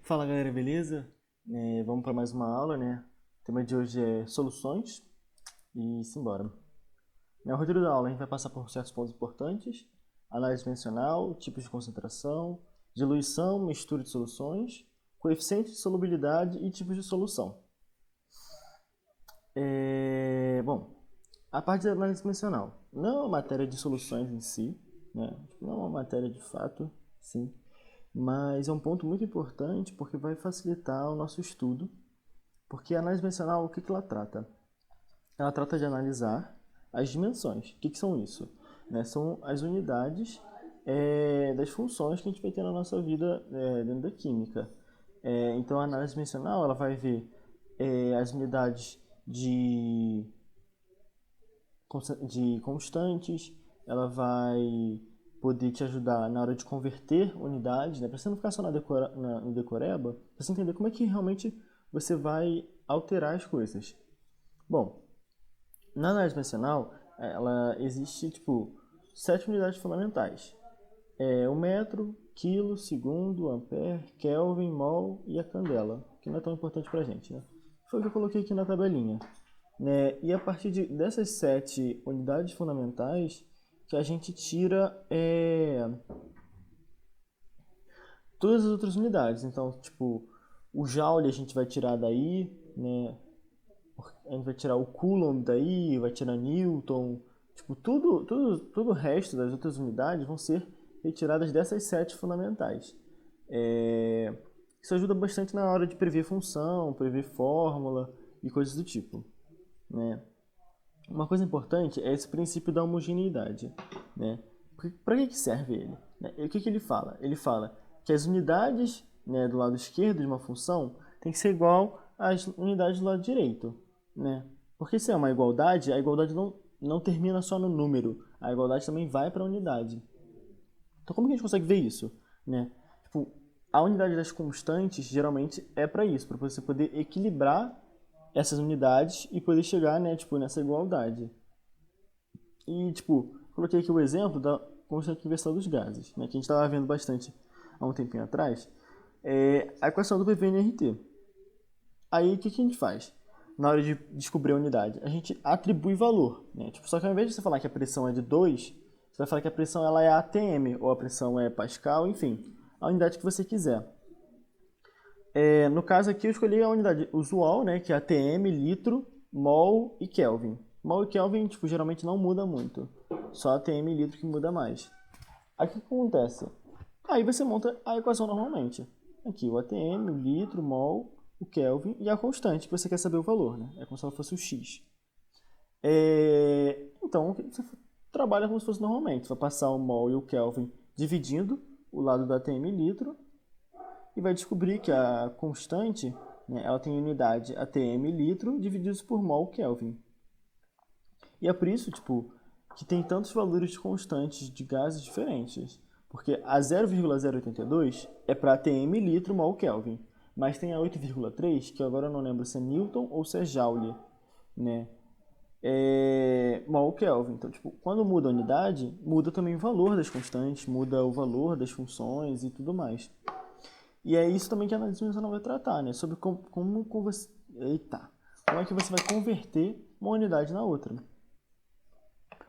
Fala galera, beleza? Vamos para mais uma aula, né? O tema de hoje é soluções e simbora. No roteiro da aula a gente vai passar por certos pontos importantes: análise dimensional, tipos de concentração, diluição, mistura de soluções, coeficiente de solubilidade e tipos de solução. Bom, a parte da análise dimensional não é uma matéria de soluções em si, né? Não é uma matéria de fato, sim. Mas é um ponto muito importante porque vai facilitar o nosso estudo, porque a análise dimensional, o que ela trata? Ela trata de analisar as dimensões. O que são isso? Né? São as unidades das funções que a gente vai ter na nossa vida dentro da química. Então a análise dimensional ela vai ver as unidades de constantes, ela vai poder te ajudar na hora de converter unidades, né? Para você não ficar só no decoreba, para você entender como é que realmente você vai alterar as coisas. Bom, na análise dimensional, ela existe, tipo, 7 unidades fundamentais. O metro, quilo, segundo, ampere, Kelvin, mol e a candela, que não é tão importante pra gente, né? Foi o que eu coloquei aqui na tabelinha. Né? E a partir dessas 7 unidades fundamentais que a gente tira todas as outras unidades. Então, tipo, o joule a gente vai tirar daí, né? A gente vai tirar o coulomb daí, vai tirar newton. Tipo, todo o resto das outras unidades vão ser retiradas dessas 7 fundamentais. Isso ajuda bastante na hora de prever função, prever fórmula e coisas do tipo, né? Uma coisa importante é esse princípio da homogeneidade, né? Para que serve ele? Né? E o que ele fala? Ele fala que as unidades, né, do lado esquerdo de uma função tem que ser igual às unidades do lado direito, né? Porque se é uma igualdade, a igualdade não termina só no número, a igualdade também vai para a unidade. Então como que a gente consegue ver isso, né? Tipo, a unidade das constantes geralmente é para isso, para você poder equilibrar essas unidades e poder chegar, né, tipo, nessa igualdade. E, tipo, coloquei aqui o exemplo da constante universal dos gases, né, que a gente estava vendo bastante há um tempinho atrás, a equação do PV/nRT. Aí, o que a gente faz? Na hora de descobrir a unidade, a gente atribui valor, né? Tipo, só que ao invés de você falar que a pressão é de 2, você vai falar que a pressão ela é atm, ou a pressão é pascal, enfim, a unidade que você quiser. No caso aqui eu escolhi a unidade usual, né, que é atm, litro, mol e Kelvin. Mol e Kelvin, tipo, geralmente não muda muito. Só atm e litro que muda mais. Aí o que acontece? Aí você monta a equação normalmente. Aqui o atm, o litro, o mol, o Kelvin e a constante, que você quer saber o valor, né? É como se ela fosse o x. Então, você trabalha como se fosse normalmente. Você vai passar o mol e o Kelvin dividindo o lado do atm e litro e vai descobrir que a constante, né, ela tem unidade atm litro divididos por mol Kelvin. E é por isso, tipo, que tem tantos valores de constantes de gases diferentes. Porque a 0,082 é para atm litro mol Kelvin. Mas tem a 8,3, que agora eu não lembro se é Newton ou se é Joule, né? Mol Kelvin. Então, tipo, quando muda a unidade, muda também o valor das constantes, muda o valor das funções e tudo mais. E é isso também que a análise dimensional vai tratar, né? Sobre como é que você vai converter uma unidade na outra.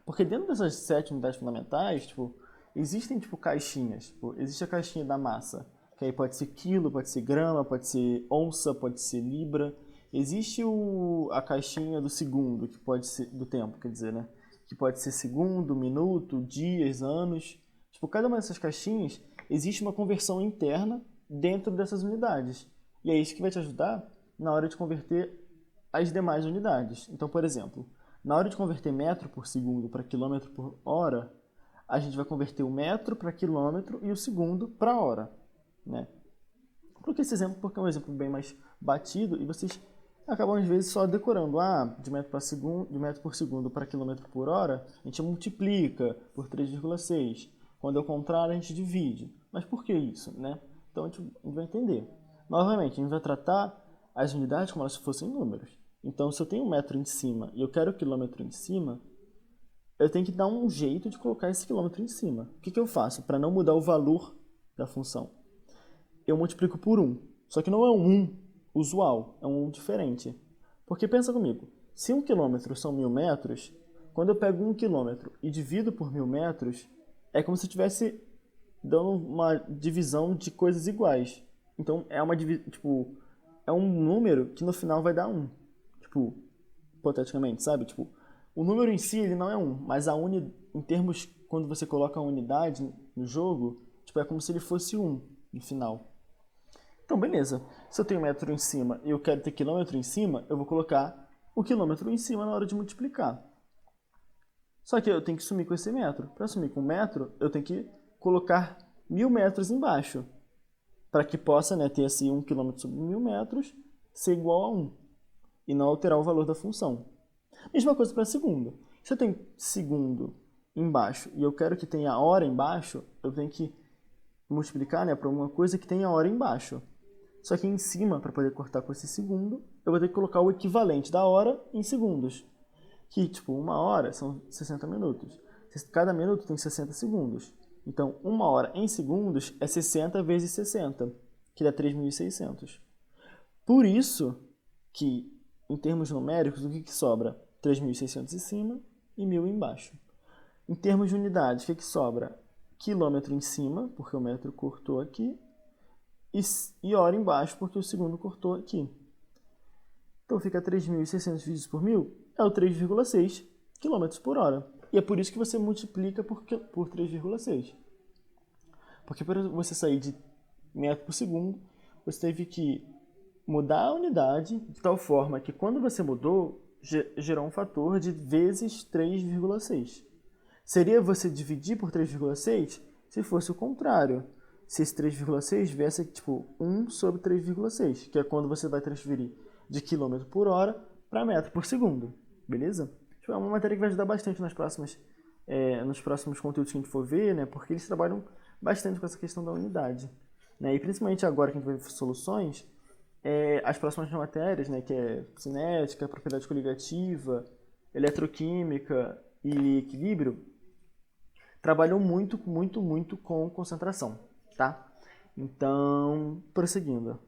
Porque dentro dessas 7 unidades fundamentais, tipo, existem tipo caixinhas. Tipo, existe a caixinha da massa, que aí pode ser quilo, pode ser grama, pode ser onça, pode ser libra. Existe a caixinha do segundo, que pode ser do tempo, quer dizer, né? Que pode ser segundo, minuto, dias, anos. Tipo, cada uma dessas caixinhas existe uma conversão interna dentro dessas unidades. E é isso que vai te ajudar na hora de converter as demais unidades. Então, por exemplo, na hora de converter metro por segundo para quilômetro por hora, a gente vai converter o metro para quilômetro e o segundo para hora, né? Coloquei esse exemplo porque é um exemplo bem mais batido e vocês acabam às vezes só decorando. De metro por segundo para quilômetro por hora, a gente multiplica por 3,6. Quando é o contrário, a gente divide. Mas por que isso, né? Então a gente vai entender. Novamente, a gente vai tratar as unidades como se fossem números. Então, se eu tenho um metro em cima e eu quero o quilômetro em cima, eu tenho que dar um jeito de colocar esse quilômetro em cima. O que eu faço para não mudar o valor da função? Eu multiplico por 1. Só que não é um 1 usual, é um 1 diferente. Porque pensa comigo, se 1 quilômetro são 1000 metros, quando eu pego 1 quilômetro e divido por 1000 metros, é como se eu estivesse dando uma divisão de coisas iguais. Então é um número que no final vai dar 1. Tipo, hipoteticamente, sabe? Tipo, o número em si ele não é 1, mas em termos quando você coloca a unidade no jogo, tipo, é como se ele fosse 1 no final. Então, beleza. Se eu tenho metro em cima e eu quero ter quilômetro em cima, eu vou colocar o quilômetro em cima na hora de multiplicar. Só que eu tenho que sumir com esse metro. Para sumir com metro, eu tenho que colocar 1000 metros embaixo. Para que possa, né, ter assim 1 km sobre 1000 metros ser igual a 1. E não alterar o valor da função. Mesma coisa para segundo. Se eu tenho segundo embaixo e eu quero que tenha hora embaixo, eu tenho que multiplicar, né, para uma coisa que tenha hora embaixo. Só que em cima, para poder cortar com esse segundo, eu vou ter que colocar o equivalente da hora em segundos. Que, tipo, 1 hora são 60 minutos. Cada minuto tem 60 segundos. Então, 1 hora em segundos é 60 vezes 60, que dá 3.600. Por isso que, em termos numéricos, o que sobra? 3.600 em cima e 1.000 embaixo. Em termos de unidade, o que sobra? Quilômetro em cima, porque o metro cortou aqui, e hora embaixo, porque o segundo cortou aqui. Então fica 3.600 divididos por 1.000, é o 3,6 km por hora. E é por isso que você multiplica por 3,6. Porque para você sair de metro por segundo, você teve que mudar a unidade de tal forma que quando você mudou, gerou um fator de vezes 3,6. Seria você dividir por 3,6 se fosse o contrário. Se esse 3,6 viesse tipo 1 sobre 3,6, que é quando você vai transferir de km por hora para metro por segundo. Beleza? É uma matéria que vai ajudar bastante nos próximos conteúdos que a gente for ver, né? Porque eles trabalham bastante com essa questão da unidade. Né? E principalmente agora que a gente vai ver soluções, as próximas matérias, né? Que é cinética, propriedade coligativa, eletroquímica e equilíbrio, trabalham muito, muito, muito com concentração, tá? Então, prosseguindo.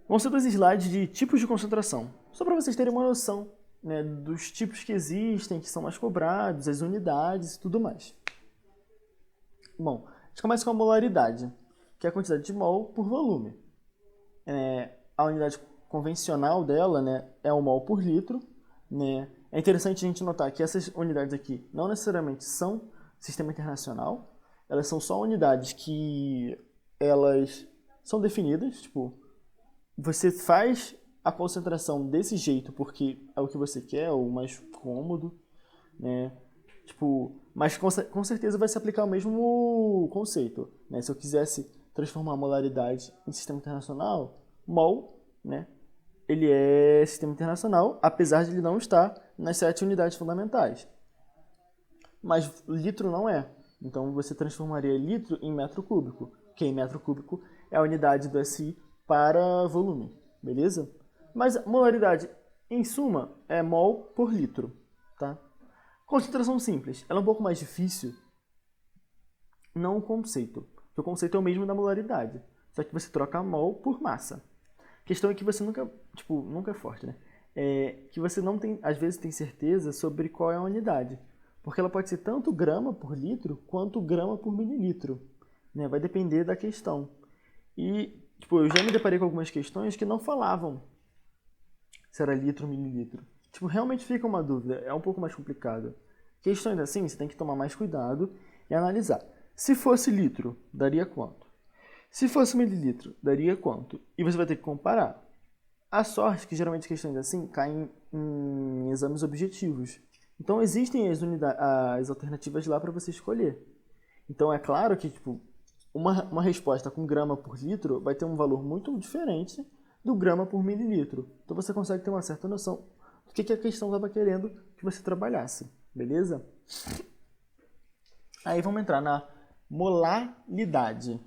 Vão ser 2 slides de tipos de concentração, só para vocês terem uma noção, né, dos tipos que existem, que são mais cobrados, as unidades e tudo mais. Bom, a gente começa com a molaridade, que é a quantidade de mol por volume. A unidade convencional dela, né, é o mol por litro. Né? É interessante a gente notar que essas unidades aqui não necessariamente são sistema internacional, elas são só unidades que elas são definidas, tipo, você faz a concentração desse jeito porque é o que você quer, ou mais cômodo, né? Tipo, mas com certeza vai se aplicar o mesmo conceito, né? Se eu quisesse transformar a molaridade em sistema internacional, mol, né? Ele é sistema internacional, apesar de ele não estar nas 7 unidades fundamentais. Mas litro não é. Então você transformaria litro em metro cúbico, que em metro cúbico é a unidade do SI para volume, beleza? Mas a molaridade, em suma, é mol por litro, tá? Concentração simples, ela é um pouco mais difícil, não o conceito, porque o conceito é o mesmo da molaridade, só que você troca mol por massa. A questão é que você nunca é forte, né? Que você não tem, às vezes tem certeza sobre qual é a unidade, porque ela pode ser tanto grama por litro quanto grama por mililitro, né? Vai depender da questão. E eu já me deparei com algumas questões que não falavam se era litro ou mililitro. Realmente fica uma dúvida, é um pouco mais complicado. Questões assim, você tem que tomar mais cuidado e analisar. Se fosse litro, daria quanto? Se fosse mililitro, daria quanto? E você vai ter que comparar. A sorte é que geralmente questões assim caem em exames objetivos. Então existem as alternativas lá para você escolher. Então é claro que uma resposta com grama por litro vai ter um valor muito diferente do grama por mililitro. Então você consegue ter uma certa noção do que a questão estava querendo que você trabalhasse, beleza? Aí vamos entrar na molaridade.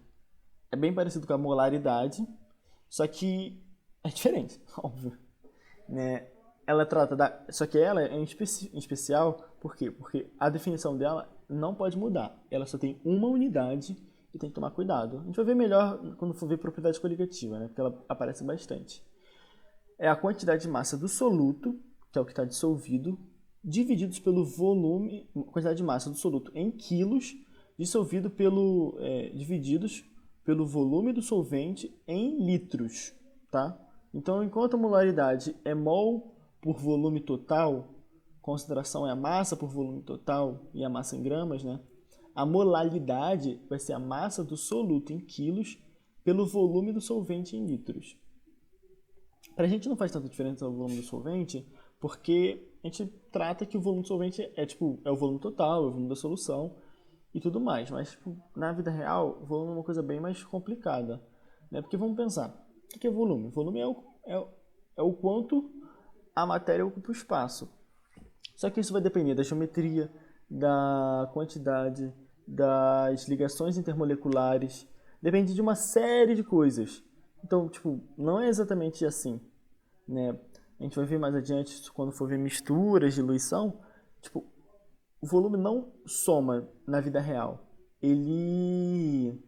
É bem parecido com a molaridade, só que é diferente, óbvio. Né? Ela trata da... Só que ela é em especial, por quê? Porque a definição dela não pode mudar. Ela só tem uma unidade e tem que tomar cuidado. A gente vai ver melhor quando for ver propriedade coligativa, né? Porque ela aparece bastante. É a quantidade de massa do soluto, que é o que está dissolvido, divididos pelo volume, quantidade de massa do soluto em quilos, divididos pelo volume do solvente em litros, tá? Então, enquanto a molaridade é mol por volume total, concentração é a massa por volume total e a massa em gramas, né? A molalidade vai ser a massa do soluto em quilos pelo volume do solvente em litros. Para a gente não faz tanta diferença o volume do solvente, porque a gente trata que o volume do solvente é o volume total, é o volume da solução e tudo mais. Mas na vida real, o volume é uma coisa bem mais complicada, né? Porque vamos pensar, o que é volume? Volume é o quanto a matéria ocupa o espaço. Só que isso vai depender da geometria, da quantidade, das ligações intermoleculares, depende de uma série de coisas. Então, não é exatamente assim, né? A gente vai ver mais adiante, quando for ver misturas, diluição, o volume não soma na vida real. Ele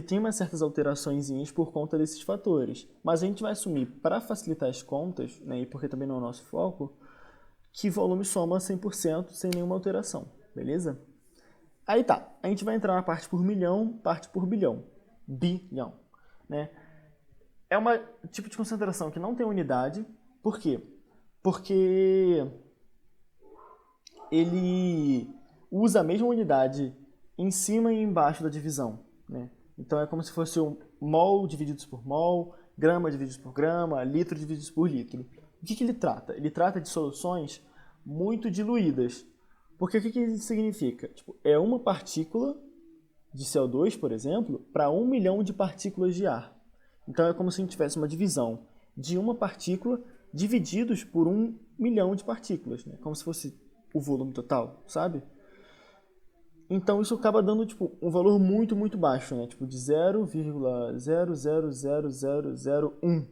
tem umas certas alteraçõezinhas por conta desses fatores. Mas a gente vai assumir, para facilitar as contas, né, e porque também não é o nosso foco, que volume soma 100% sem nenhuma alteração, beleza? Aí tá, a gente vai entrar na parte por milhão, parte por bilhão. Bilhão, né? É um tipo de concentração que não tem unidade. Por quê? Porque ele usa a mesma unidade em cima e embaixo da divisão, né? Então é como se fosse um mol divididos por mol, grama divididos por grama, litro divididos por litro. O que ele trata? Ele trata de soluções muito diluídas. Porque o que isso significa? É uma partícula de CO2, por exemplo, para 1 milhão de partículas de ar. Então é como se a gente tivesse uma divisão de uma partícula divididos por 1 milhão de partículas, né? Como se fosse o volume total, sabe? Então isso acaba dando um valor muito, muito baixo, né? De 0,0000001,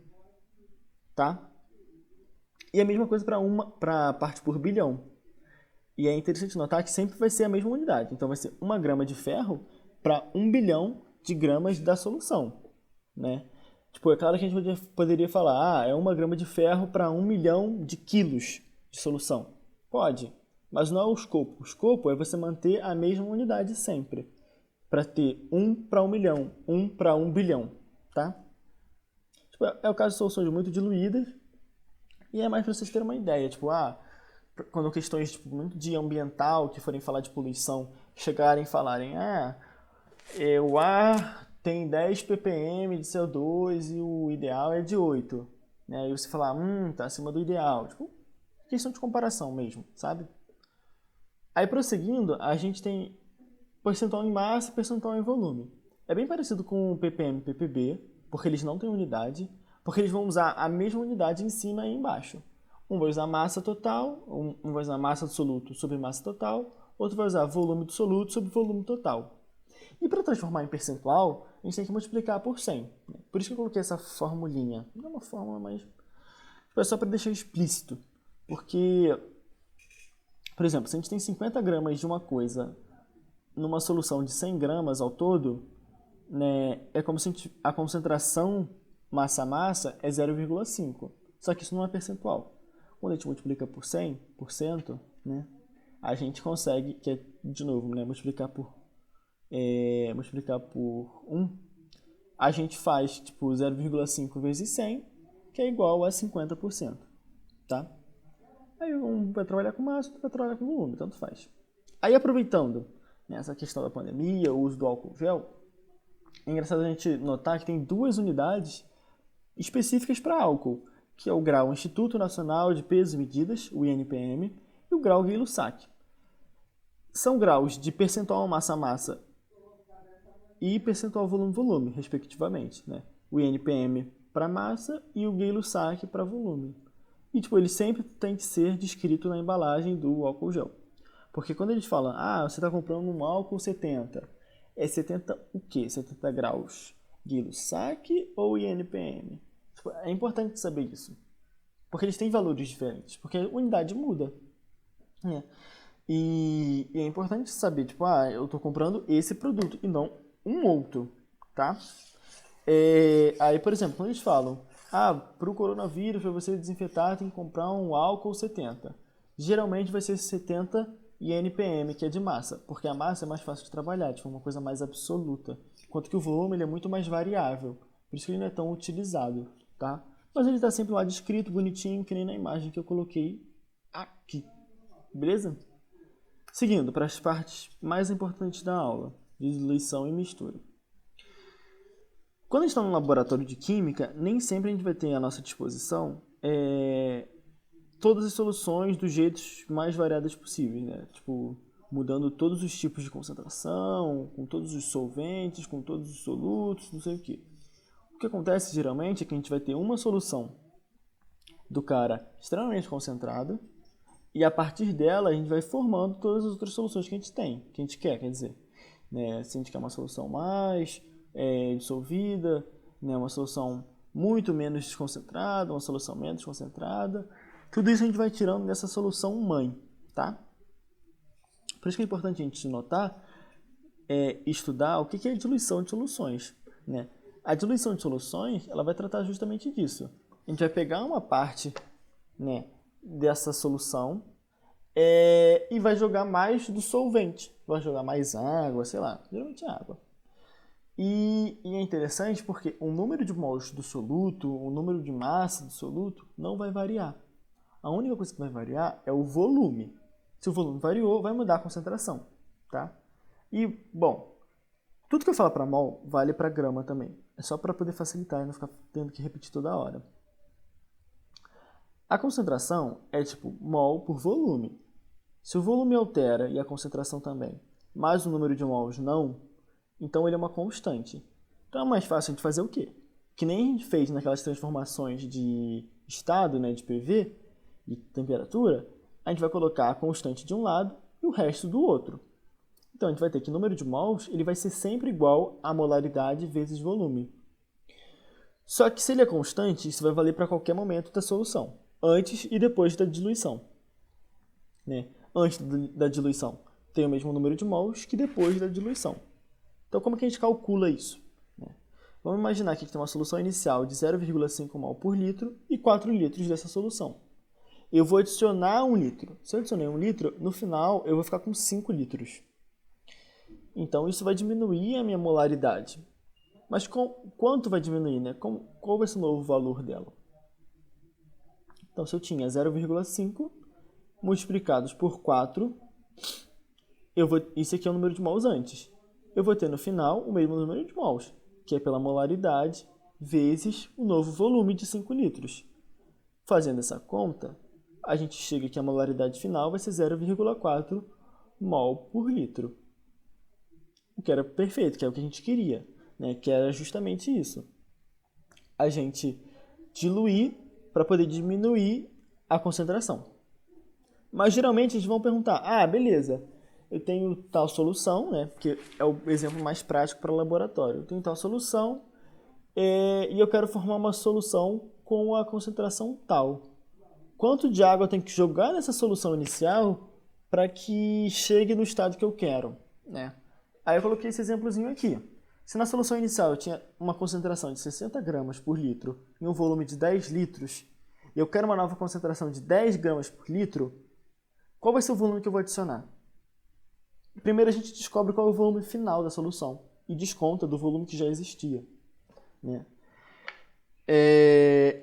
tá? E a mesma coisa para a parte por bilhão. E é interessante notar que sempre vai ser a mesma unidade. Então vai ser 1 grama de ferro para 1 bilhão de gramas da solução, né? É claro que a gente poderia falar, é 1 grama de ferro para 1 milhão de quilos de solução. Pode, mas não é o escopo. O escopo é você manter a mesma unidade sempre, para ter 1 para 1 milhão, 1 para 1 bilhão, tá? É o caso de soluções muito diluídas, e é mais para vocês terem uma ideia, quando questões muito de ambiental, que forem falar de poluição, chegarem e falarem, o ar tem 10 ppm de CO2 e o ideal é de 8. Né? E você falar, tá acima do ideal. Questão de comparação mesmo, sabe? Aí prosseguindo, a gente tem percentual em massa e percentual em volume. É bem parecido com o ppm e ppb, porque eles não têm unidade, porque eles vão usar a mesma unidade em cima e embaixo. Um vai usar massa total, um vai usar massa do soluto sobre massa total, outro vai usar volume do soluto sobre volume total. E para transformar em percentual, a gente tem que multiplicar por 100. Por isso que eu coloquei essa formulinha. Não é uma fórmula, mas é só para deixar explícito. Porque, por exemplo, se a gente tem 50 gramas de uma coisa numa solução de 100 gramas ao todo, né, é como se a concentração massa-massa é 0,5. Só que isso não é percentual. Quando a gente multiplica por 100%, né, a gente consegue, que é, de novo, né, multiplicar por 1, a gente faz 0,5 vezes 100, que é igual a 50%. Tá? Aí um vai trabalhar com massa, outro vai trabalhar com volume, tanto faz. Aí aproveitando essa questão da pandemia, o uso do álcool gel, é engraçado a gente notar que tem 2 unidades específicas para álcool, que é o grau Instituto Nacional de Pesos e Medidas, o INPM, e o grau Gay-Lussac. São graus de percentual massa-massa e percentual volume-volume, respectivamente, né? O INPM para massa e o Gay-Lussac para volume. E ele sempre tem que ser descrito na embalagem do álcool gel. Porque quando eles falam, você está comprando um álcool 70, é 70 o quê? 70 graus Gay-Lussac ou INPM? É importante saber isso. Porque eles têm valores diferentes. Porque a unidade muda. E é importante saber, tipo, eu estou comprando esse produto e não um outro, tá? Aí, por exemplo, quando eles falam, para o coronavírus, para você desinfetar, tem que comprar um álcool 70. Geralmente vai ser 70 e NPM, que é de massa, porque a massa é mais fácil de trabalhar, tipo, uma coisa mais absoluta. Enquanto que o volume ele é muito mais variável, por isso que ele não é tão utilizado, tá? Mas ele está sempre lá descrito, bonitinho, que nem na imagem que eu coloquei aqui, beleza? Seguindo para as partes mais importantes da aula, de diluição e mistura. Quando a gente está no laboratório de química, nem sempre a gente vai ter à nossa disposição todas as soluções dos jeitos mais variados possíveis, né? Tipo, mudando todos os tipos de concentração, com todos os solventes, com todos os solutos, não sei o quê. O que acontece geralmente é que a gente vai ter uma solução do cara extremamente concentrada e a partir dela a gente vai formando todas as outras soluções que a gente tem, que a gente quer, quer dizer. Né? Se a gente quer uma solução mais dissolvida, né? Uma solução muito menos desconcentrada, uma solução menos desconcentrada. Tudo isso a gente vai tirando dessa solução mãe, tá? Por isso que é importante a gente notar, estudar o que é a diluição de soluções, né? A diluição de soluções, ela vai tratar justamente disso. A gente vai pegar uma parte, né, dessa solução e vai jogar mais do solvente. Vai jogar mais água, sei lá, geralmente água. E é interessante porque o número de mols do soluto, o número de massa do soluto não vai variar. A única coisa que vai variar é o volume. Se o volume variou, vai mudar a concentração, tá? E, bom, tudo que eu falo para mol vale para grama também. É só para poder facilitar e não ficar tendo que repetir toda hora. A concentração é tipo mol por volume. Se o volume altera e a concentração também, mas o número de mols não, então ele é uma constante. Então é mais fácil a gente fazer o quê? Que nem a gente fez naquelas transformações de estado, né, de PV e temperatura, a gente vai colocar a constante de um lado e o resto do outro. Então a gente vai ter que o número de mols ele vai ser sempre igual a molaridade vezes volume. Só que se ele é constante, isso vai valer para qualquer momento da solução, antes e depois da diluição. Né? Antes da diluição tem o mesmo número de mols que depois da diluição. Então como que a gente calcula isso? Vamos imaginar que tem uma solução inicial de 0,5 mol por litro e 4 litros dessa solução. Eu vou adicionar 1 litro. Se eu adicionei 1 litro, no final eu vou ficar com 5 litros. Então isso vai diminuir a minha molaridade. Mas quanto vai diminuir, né? Qual vai ser o novo valor dela? Então se eu tinha 0,5 multiplicados por 4, isso aqui é o número de mols antes. Eu vou ter no final o mesmo número de mols, que é pela molaridade, vezes o novo volume de 5 litros. Fazendo essa conta, a gente chega que a molaridade final vai ser 0,4 mol por litro. O que era perfeito, que é o que a gente queria, né? Que era justamente isso. A gente diluir para poder diminuir a concentração. Mas geralmente eles vão perguntar, beleza, eu tenho tal solução, né? Porque é o exemplo mais prático para o laboratório. Eu tenho tal solução e eu quero formar uma solução com a concentração tal. Quanto de água eu tenho que jogar nessa solução inicial para que chegue no estado que eu quero, né? Aí eu coloquei esse exemplozinho aqui. Se na solução inicial eu tinha uma concentração de 60 gramas por litro e um volume de 10 litros, e eu quero uma nova concentração de 10 gramas por litro, qual vai ser o volume que eu vou adicionar? Primeiro a gente descobre qual é o volume final da solução e desconta do volume que já existia, né?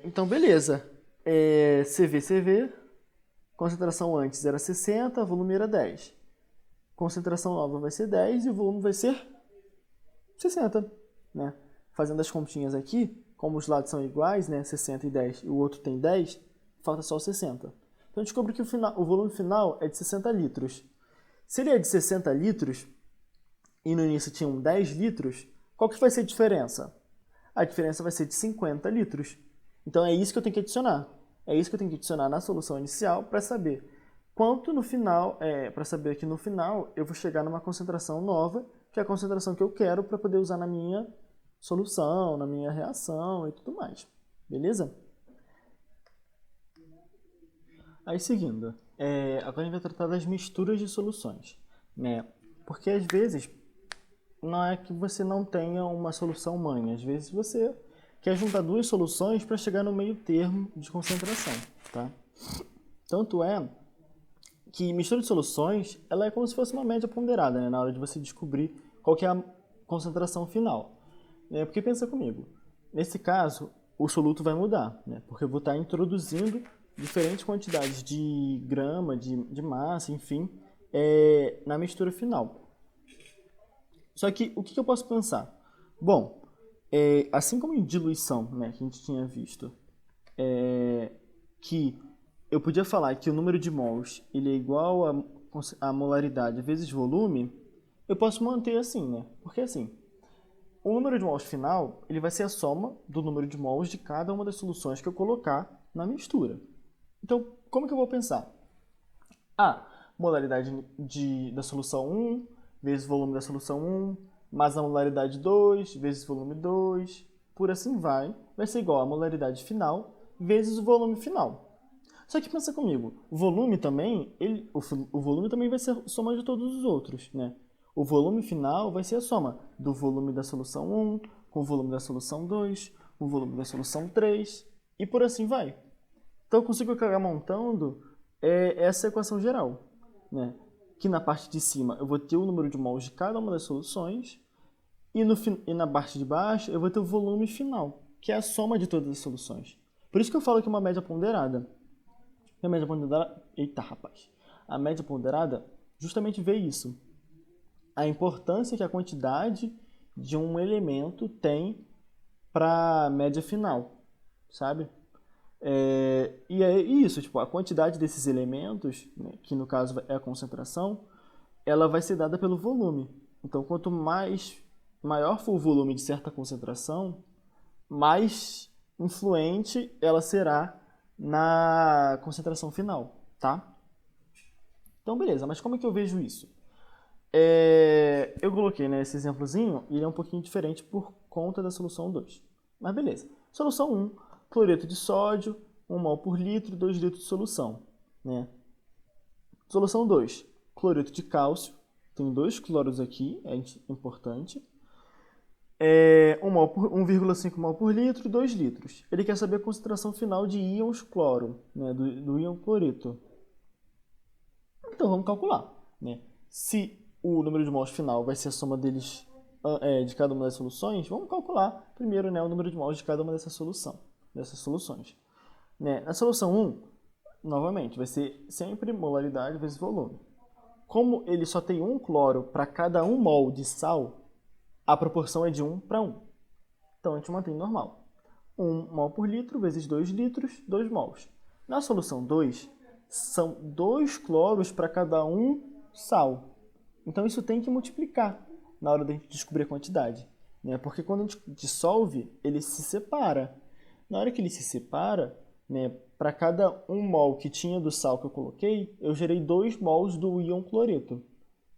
Então, beleza. CV, concentração antes era 60, volume era 10. Concentração nova vai ser 10 e o volume vai ser 60. Né? Fazendo as continhas aqui, como os lados são iguais, né? 60 e 10, e o outro tem 10, falta só 60. Então, descobre que o volume final é de 60 litros. Se ele é de 60 litros e no início tinham 10 litros, qual que vai ser a diferença? A diferença vai ser de 50 litros. Então é isso que eu tenho que adicionar. É isso que eu tenho que adicionar na solução inicial para saber quanto no final, para saber que no final eu vou chegar numa concentração nova, que é a concentração que eu quero para poder usar na minha solução, na minha reação e tudo mais. Beleza? Aí seguindo, Agora a gente vai tratar das misturas de soluções, né? Porque às vezes não é que você não tenha uma solução mãe, às vezes você quer juntar duas soluções para chegar no meio termo de concentração, tá? Tanto é que mistura de soluções, ela é como se fosse uma média ponderada, né? Na hora de você descobrir qual que é a concentração final. Porque pensa comigo, nesse caso, o soluto vai mudar, né? Porque eu vou estar introduzindo diferentes quantidades de grama, de massa, enfim, na mistura final. Só que o que eu posso pensar? Bom, assim como em diluição, né, que a gente tinha visto, que eu podia falar que o número de mols ele é igual a molaridade vezes volume, eu posso manter assim, né? Porque assim, o número de mols final ele vai ser a soma do número de mols de cada uma das soluções que eu colocar na mistura. Então, como que eu vou pensar? Molaridade da solução 1 vezes volume da solução 1, mais a molaridade 2 vezes volume 2, por assim vai ser igual a molaridade final vezes o volume final. Só que pensa comigo, o volume também, o volume também vai ser a soma de todos os outros, né? O volume final vai ser a soma do volume da solução 1 com o volume da solução 2, o volume da solução 3 e por assim vai. Então eu consigo acabar montando essa equação geral, né? Que na parte de cima eu vou ter o número de mols de cada uma das soluções e na parte de baixo eu vou ter o volume final, que é a soma de todas as soluções. Por isso que eu falo que é uma média ponderada. A média ponderada... Eita, rapaz. A média ponderada justamente vê isso. A importância que a quantidade de um elemento tem para a média final, sabe? E é isso, tipo, a quantidade desses elementos, né, que no caso é a concentração, ela vai ser dada pelo volume. Então, quanto maior for o volume de certa concentração, mais influente ela será na concentração final, tá? Então, beleza, mas como é que eu vejo isso? Eu coloquei, né, esse exemplozinho e ele é um pouquinho diferente por conta da solução 2. Mas beleza. Solução 1, cloreto de sódio, 1 mol por litro, 2 litros de solução, né? Solução 2, cloreto de cálcio, tem 2 cloros aqui, é importante. 1,5 mol por litro, 2 litros. Ele quer saber a concentração final de íons cloro, né, do íon cloreto. Então vamos calcular, né? Se o número de mols final vai ser a soma deles de cada uma das soluções, vamos calcular primeiro, né, o número de mols de cada uma dessas soluções. Né? Na solução 1, novamente, vai ser sempre molaridade vezes volume. Como ele só tem 1 cloro para cada 1 mol de sal, a proporção é de 1 para 1. Então a gente mantém normal. 1 mol por litro vezes 2 litros, 2 mols. Na solução 2, são 2 cloros para cada 1 sal. Então isso tem que multiplicar na hora de a gente descobrir a quantidade, né? Porque quando a gente dissolve, ele se separa. Na hora que ele se separa, né, para cada 1 mol que tinha do sal que eu coloquei, eu gerei 2 mols do íon cloreto,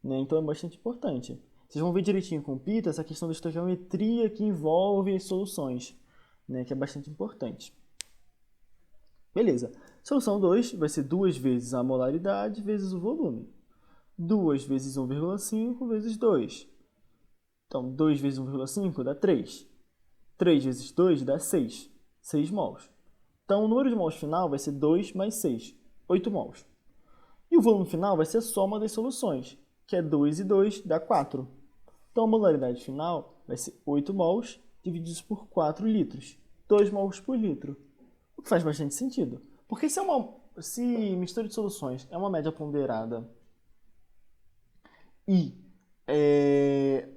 né? Então é bastante importante. Vocês vão ver direitinho com o Pita essa questão da estequiometria que envolve as soluções, né, que é bastante importante. Beleza. Solução 2 vai ser 2 vezes a molaridade vezes o volume. 2 vezes 1,5 vezes 2. Então, 2 vezes 1,5 dá 3. 3 vezes 2 dá 6. 6 mols. Então, o número de mols final vai ser 2 mais 6. 8 mols. E o volume final vai ser a soma das soluções, que é 2 e 2 dá 4. Então, a molaridade final vai ser 8 mols divididos por 4 litros. 2 mols por litro. O que faz bastante sentido. Porque se mistura de soluções é uma média ponderada e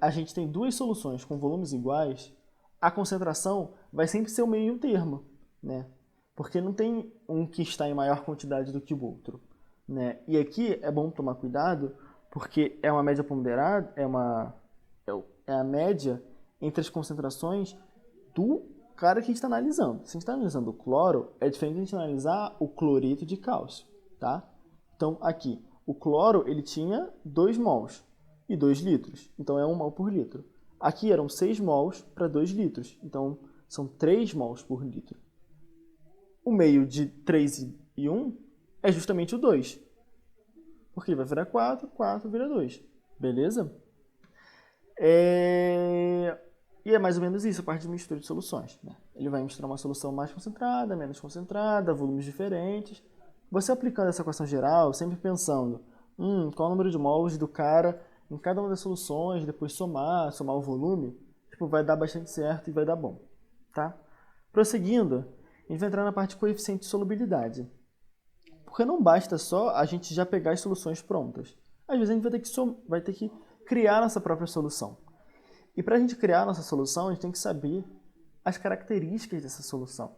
a gente tem duas soluções com volumes iguais, a concentração vai sempre ser o meio termo, né? Porque não tem um que está em maior quantidade do que o outro, né? E aqui é bom tomar cuidado, porque é uma média ponderada, é a média entre as concentrações do cara que a gente está analisando. Se a gente está analisando o cloro, é diferente de a gente analisar o cloreto de cálcio, tá? Então, aqui, o cloro, ele tinha 2 mols e 2 litros, então é 1 mol por litro. Aqui eram 6 mols para 2 litros, então são 3 mols por litro. O meio de 3 e 1 é justamente o 2. Porque vai virar 4, 4 vira 2. Beleza? E é mais ou menos isso, a parte de mistura de soluções, né? Ele vai misturar uma solução mais concentrada, menos concentrada, volumes diferentes. Você aplicando essa equação geral, sempre pensando, qual é o número de mols do cara em cada uma das soluções, depois somar o volume, tipo, vai dar bastante certo e vai dar bom, tá? Prosseguindo, a gente vai entrar na parte de coeficiente de solubilidade. Porque não basta só a gente já pegar as soluções prontas. Às vezes a gente vai ter que criar nossa própria solução. E para a gente criar a nossa solução, a gente tem que saber as características dessa solução.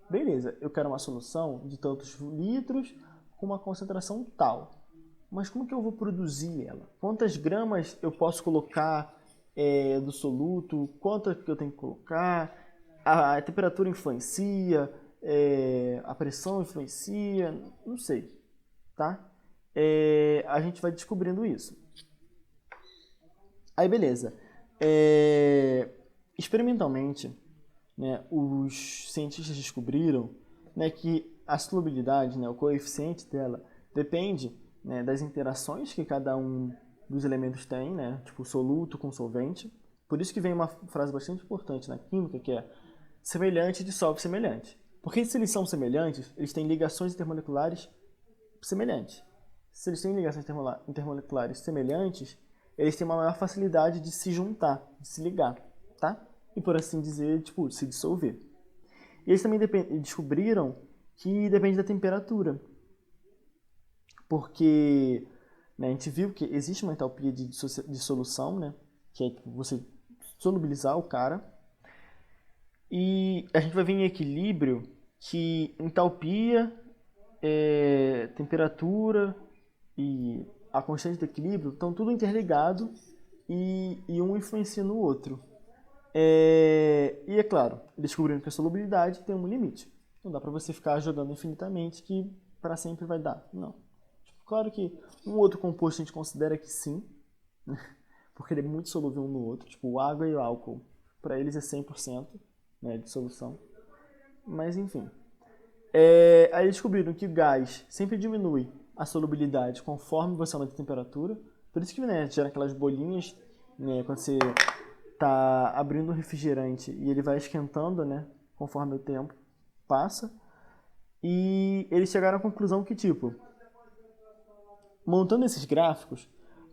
Beleza, eu quero uma solução de tantos litros com uma concentração tal. Mas como que eu vou produzir ela? Quantas gramas eu posso colocar do soluto? Quanto que eu tenho que colocar? A temperatura influencia? A pressão influencia? Não sei, tá? A gente vai descobrindo isso. Aí, beleza. Experimentalmente, né, os cientistas descobriram, né, que a solubilidade, né, o coeficiente dela, depende, né, das interações que cada um dos elementos tem, né, tipo soluto com solvente. Por isso que vem uma frase bastante importante na química, que é semelhante dissolve semelhante. Porque se eles são semelhantes, eles têm ligações intermoleculares semelhantes. Se eles têm ligações intermoleculares semelhantes, eles têm uma maior facilidade de se juntar, de se ligar, tá? E por assim dizer, tipo, se dissolver. E eles também descobriram que depende da temperatura. Porque, né, a gente viu que existe uma entalpia de dissolução, né? Que é você solubilizar o cara. E a gente vai ver em equilíbrio que entalpia, temperatura e a constante de equilíbrio estão tudo interligado e um influencia no outro. E é claro, descobrindo que a solubilidade tem um limite. Não dá para você ficar jogando infinitamente que para sempre vai dar. Não. Claro que um outro composto a gente considera que sim, porque ele é muito solúvel um no outro, tipo água e o álcool. Para eles é 100%, né, de solução. Mas enfim. Aí descobriram que o gás sempre diminui a solubilidade conforme você aumenta a temperatura. Por isso que, né, gera aquelas bolinhas, né, quando você está abrindo um refrigerante e ele vai esquentando, né, conforme o tempo passa. E eles chegaram à conclusão que, tipo, montando esses gráficos,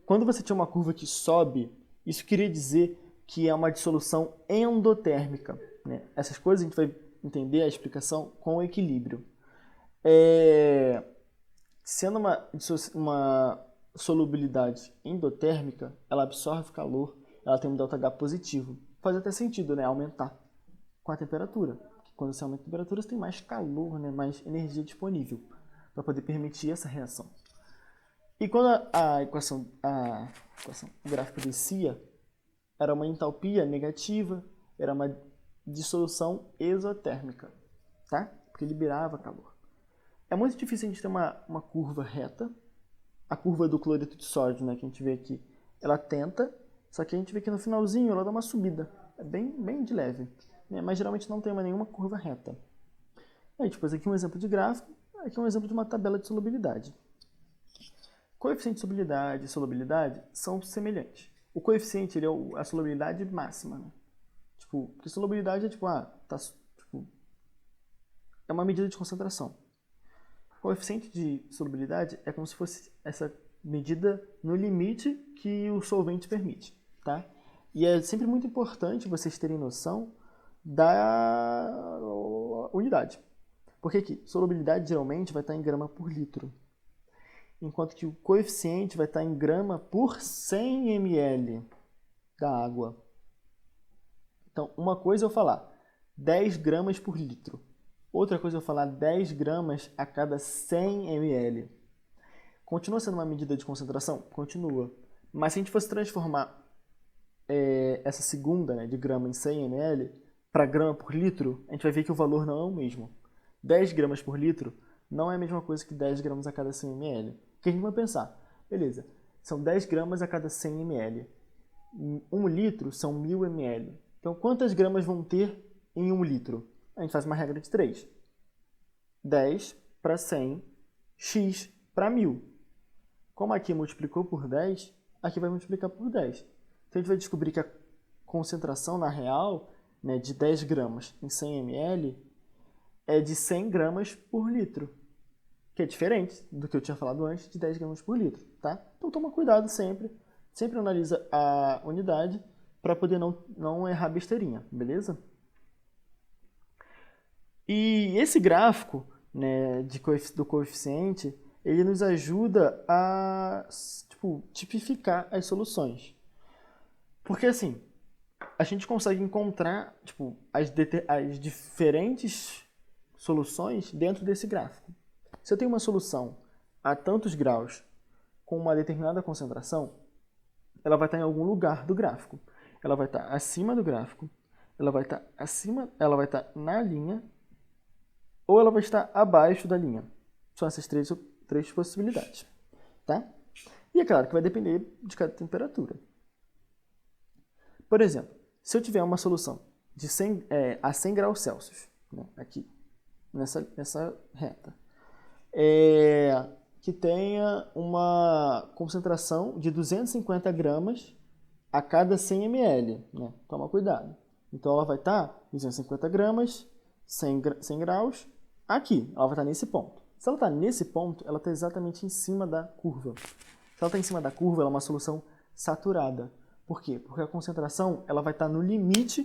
quando você tinha uma curva que sobe, isso queria dizer que é uma dissolução endotérmica, né? Essas coisas a gente vai entender a explicação com o equilíbrio. Sendo uma solubilidade endotérmica, ela absorve calor, ela tem um ΔH positivo. Faz até sentido, né? Aumentar com a temperatura. Porque quando você aumenta a temperatura, você tem mais calor, né? Mais energia disponível para poder permitir essa reação. E quando o gráfico descia, era uma entalpia negativa, era uma dissolução exotérmica, tá? Porque liberava calor. É muito difícil a gente ter uma curva reta. A curva do cloreto de sódio, né, que a gente vê aqui, ela tenta, só que a gente vê que no finalzinho ela dá uma subida. É bem de leve, né? Mas geralmente não tem nenhuma curva reta. Aí, depois aqui um exemplo de gráfico, aqui um exemplo de uma tabela de solubilidade. Coeficiente de solubilidade e solubilidade são semelhantes. O coeficiente ele é a solubilidade máxima, né? Tipo, porque solubilidade é tipo, é uma medida de concentração. O coeficiente de solubilidade é como se fosse essa medida no limite que o solvente permite, tá? E é sempre muito importante vocês terem noção da unidade. Porque aqui, solubilidade geralmente vai estar em grama por litro, enquanto que o coeficiente vai estar em grama por 100 ml da água. Então, uma coisa é eu falar 10 gramas por litro. Outra coisa é eu falar 10 gramas a cada 100 ml. Continua sendo uma medida de concentração? Continua. Mas se a gente fosse transformar essa segunda, né, de grama em 100 ml para grama por litro, a gente vai ver que o valor não é o mesmo. 10 gramas por litro não é a mesma coisa que 10 gramas a cada 100 ml. O que a gente vai pensar? Beleza, são 10 gramas a cada 100 ml. 1 litro são 1000 ml. Então, quantas gramas vão ter em 1 litro? A gente faz uma regra de 3. 10 para 100, x para 1000. Como aqui multiplicou por 10, aqui vai multiplicar por 10. Então a gente vai descobrir que a concentração na real, né, de 10 gramas em 100 ml é de 100 gramas por litro, que é diferente do que eu tinha falado antes de 10 gramas por litro, tá? Então toma cuidado sempre, sempre analisa a unidade para poder não errar besteirinha, beleza? E esse gráfico, né, do coeficiente, ele nos ajuda a tipificar as soluções. Porque assim, a gente consegue encontrar as diferentes soluções dentro desse gráfico. Se eu tenho uma solução a tantos graus com uma determinada concentração, ela vai estar em algum lugar do gráfico. Ela vai estar acima do gráfico, ela vai estar na linha, ou ela vai estar abaixo da linha. São essas três possibilidades, tá? E é claro que vai depender de cada temperatura. Por exemplo, se eu tiver uma solução de a 100 graus Celsius, né, aqui, nessa reta, que tenha uma concentração de 250 gramas a cada 100 ml, né? Toma cuidado. Então ela vai estar 250 gramas, 100 graus, aqui, ela vai estar nesse ponto. Se ela está nesse ponto, ela está exatamente em cima da curva. Se ela está em cima da curva, ela é uma solução saturada. Por quê? Porque a concentração ela vai estar no limite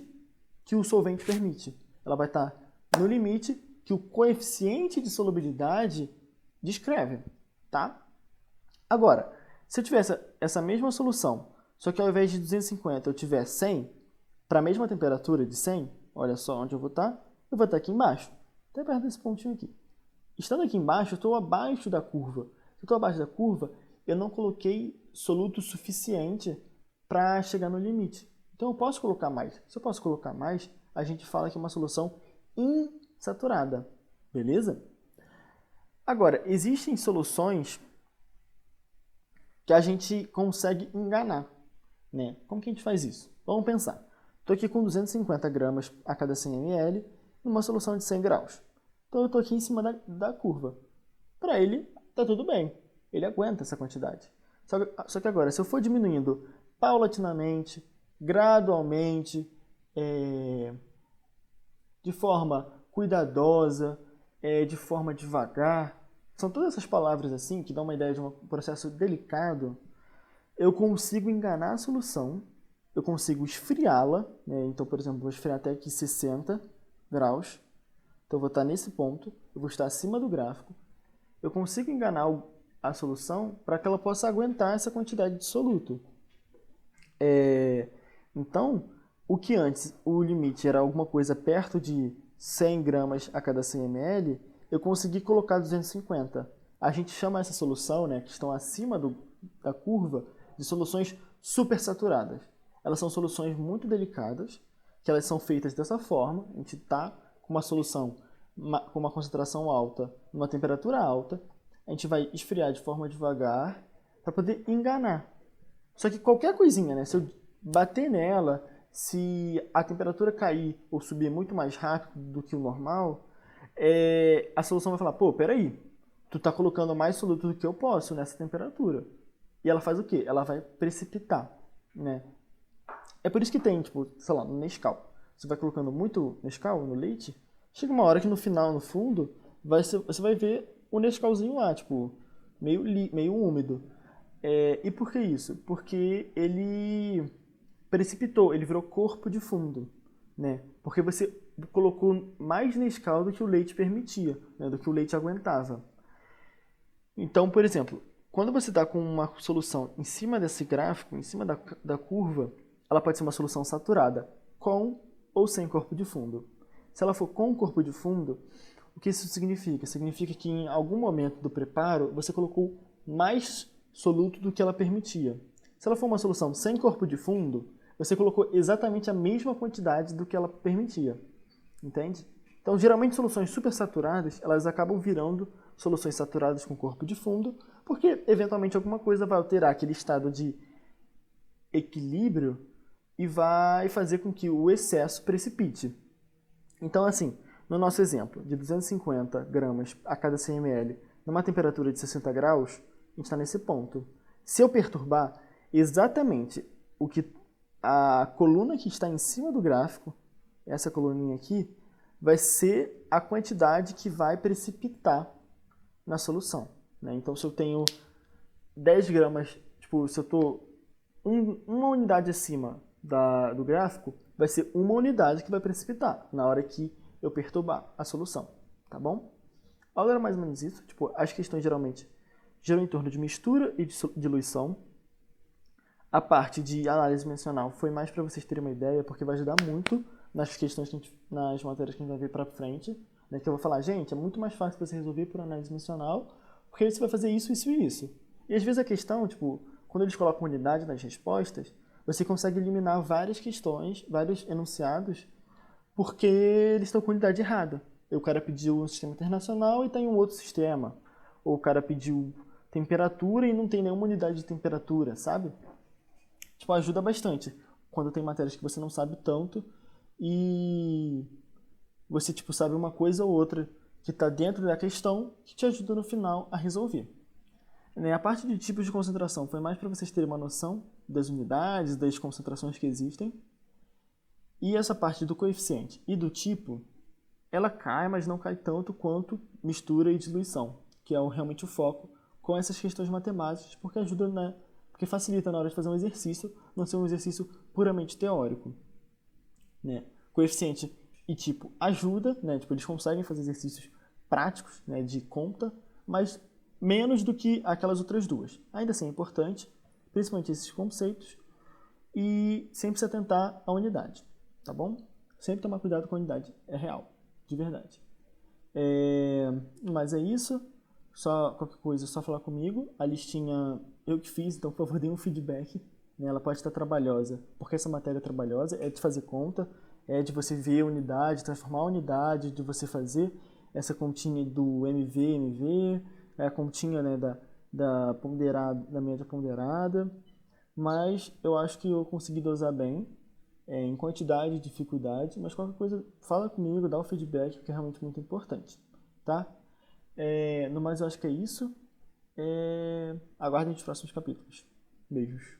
que o solvente permite. Ela vai estar no limite que o coeficiente de solubilidade descreve, tá? Agora, se eu tivesse essa mesma solução, só que ao invés de 250 eu tiver 100, para a mesma temperatura de 100, olha só onde eu vou estar aqui embaixo, até perto desse pontinho aqui. Estando aqui embaixo, eu estou abaixo da curva. Se eu estou abaixo da curva, eu não coloquei soluto suficiente para chegar no limite. Então eu posso colocar mais. Se eu posso colocar mais, a gente fala que é uma solução insaturada, beleza? Agora, existem soluções que a gente consegue enganar, né? Como que a gente faz isso? Vamos pensar. Estou aqui com 250 gramas a cada 100 ml numa solução de 100 graus. Então eu estou aqui em cima da curva. Para ele, está tudo bem. Ele aguenta essa quantidade. Só que agora, se eu for diminuindo paulatinamente, gradualmente, de forma cuidadosa, de forma devagar, são todas essas palavras assim que dão uma ideia de um processo delicado, eu consigo enganar a solução, eu consigo esfriá-la, né? Então, por exemplo, vou esfriar até aqui 60 graus, então eu vou estar nesse ponto, eu vou estar acima do gráfico, eu consigo enganar a solução para que ela possa aguentar essa quantidade de soluto. Então, o que antes o limite era alguma coisa perto de 100 gramas a cada 100 ml, eu consegui colocar 250. A gente chama essa solução, né, que estão acima da curva, de soluções supersaturadas. Elas são soluções muito delicadas, que elas são feitas dessa forma. A gente está com uma solução com uma concentração alta, numa temperatura alta, a gente vai esfriar de forma devagar para poder enganar. Só que qualquer coisinha, né, se eu bater nela, se a temperatura cair ou subir muito mais rápido do que o normal, a solução vai falar, pô, peraí, tu tá colocando mais soluto do que eu posso nessa temperatura. E ela faz o quê? Ela vai precipitar, né? É por isso que tem, tipo, sei lá, no Nescau. Você vai colocando muito Nescau no leite, chega uma hora que no final, no fundo, você vai ver o Nescauzinho lá, tipo, meio úmido. E por que isso? Porque ele precipitou, ele virou corpo de fundo, né? Porque você colocou mais Nescau do que o leite permitia, né? Do que o leite aguentava. Então, por exemplo, quando você está com uma solução em cima desse gráfico, em cima da curva, ela pode ser uma solução saturada, com ou sem corpo de fundo. Se ela for com corpo de fundo, o que isso significa? Significa que em algum momento do preparo, você colocou mais soluto do que ela permitia. Se ela for uma solução sem corpo de fundo, você colocou exatamente a mesma quantidade do que ela permitia. Entende? Então, geralmente, soluções supersaturadas, elas acabam virando soluções saturadas com corpo de fundo, porque, eventualmente, alguma coisa vai alterar aquele estado de equilíbrio e vai fazer com que o excesso precipite. Então, assim, no nosso exemplo, de 250 gramas a cada 100 ml, numa temperatura de 60 graus, gente está nesse ponto. Se eu perturbar exatamente o que a coluna que está em cima do gráfico, essa coluninha aqui, vai ser a quantidade que vai precipitar na solução, né? Então, se eu tenho 10 gramas, tipo, se eu estou uma unidade acima do gráfico, vai ser uma unidade que vai precipitar na hora que eu perturbar a solução, tá bom? Algo era mais ou menos isso. Tipo, as questões geralmente giram em torno de mistura e de diluição. A parte de análise dimensional foi mais para vocês terem uma ideia, porque vai ajudar muito nas questões, nas matérias que a gente vai ver para frente, né? Que eu vou falar, gente, é muito mais fácil você resolver por análise dimensional, porque aí você vai fazer isso, isso e isso. E às vezes a questão, tipo, quando eles colocam unidade nas respostas, você consegue eliminar várias questões, vários enunciados, porque eles estão com unidade errada. O cara pediu um sistema internacional e tem um outro sistema. Ou o cara pediu temperatura e não tem nenhuma unidade de temperatura, sabe? Tipo, ajuda bastante quando tem matérias que você não sabe tanto e você, tipo, sabe uma coisa ou outra que está dentro da questão que te ajuda no final a resolver. A parte de tipos de concentração foi mais para vocês terem uma noção das unidades, das concentrações que existem. E essa parte do coeficiente e do tipo, ela cai, mas não cai tanto quanto mistura e diluição, que é realmente o foco com essas questões matemáticas, porque ajuda, né? Porque facilita na hora de fazer um exercício, não ser um exercício puramente teórico, né? Coeficiente e tipo ajuda, né? Tipo, eles conseguem fazer exercícios práticos, né, de conta, mas menos do que aquelas outras duas. Ainda assim é importante, principalmente esses conceitos, e sempre se atentar à unidade, tá bom? Sempre tomar cuidado com a unidade, é real, de verdade. Mas é isso, só qualquer coisa, é só falar comigo. A listinha eu que fiz, então por favor dê um feedback, né? Ela pode estar trabalhosa, porque essa matéria é trabalhosa, é de fazer conta, é de você ver a unidade, transformar a unidade, de você fazer essa continha do MV, a continha, né, da ponderada, da média ponderada, mas eu acho que eu consegui dosar bem, em quantidade e dificuldade, mas qualquer coisa, fala comigo, dá o feedback, porque é realmente muito importante, tá? No mais, eu acho que é isso. Aguardem os próximos capítulos. Beijos.